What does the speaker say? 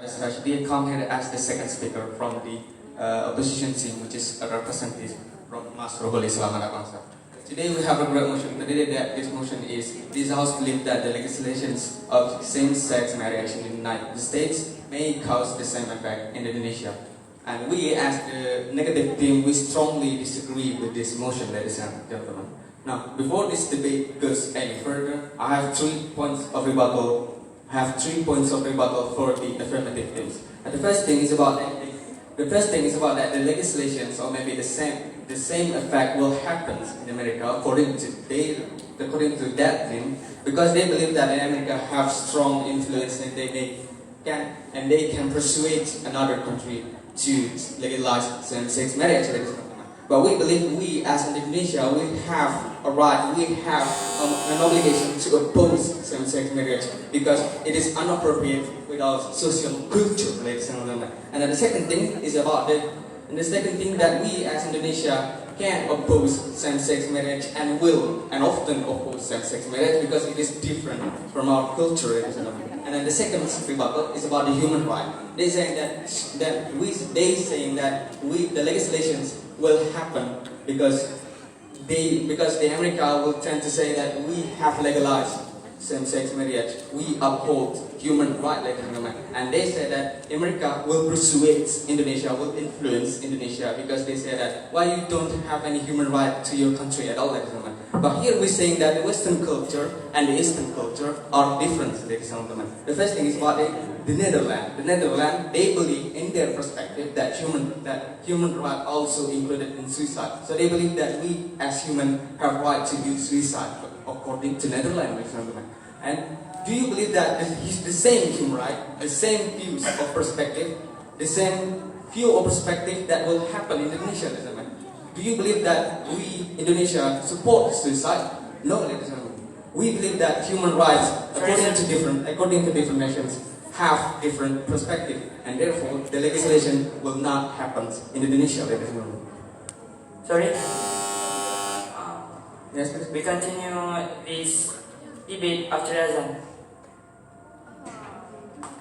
They come here as the second speaker from the opposition team, which is a representative from Mas Roholi Selamat Bangsa. Today we have a great motion. Today that this motion is, this House believes that the legislations of same-sex marriage in the United States may cause the same effect in Indonesia. And we, as the negative team, we strongly disagree with this motion, ladies and gentlemen. Now, before this debate goes any further, I have 3 points of rebuttal. For the affirmative teams. And the first thing is about that the legislations, or maybe the same effect will happen in America according to that team, because they believe that in America have strong influence and they can persuade another country to legalize same-sex marriage. But we believe we as in Indonesia, we have a right, we have an obligation to oppose same-sex marriage because it is inappropriate with our social culture, ladies and gentlemen. And then the second thing is about that we as Indonesia can oppose same-sex marriage and will and often oppose same-sex marriage because it is different from our culture, ladies and gentlemen. And then the second rebuttal is about the human right. They saying that the legislations will happen because the America will tend to say that we have legalized same-sex marriage, we uphold human rights, ladies and gentlemen. And they say that America will persuade Indonesia, will influence Indonesia because they say that why you don't have any human right to your country at all, ladies and gentlemen. But here we're saying that the Western culture and the Eastern culture are different, ladies and gentlemen. The first thing is about the Netherlands. The Netherlands, they believe in their perspective that human right also included in suicide. So they believe that we as humans have right to do suicide according to Netherlands, ladies and gentlemen. And do you believe that the same human right, the same views of perspective, the same view of perspective that will happen in Indonesia, ladies and gentlemen? Do you believe that we, Indonesia, support suicide? No, ladies and gentlemen. We believe that human rights, according to different nations, have different perspective, and therefore the legislation will not happen in Indonesia, ladies and gentlemen. Sorry? Yes, please. We continue this debate after Azan.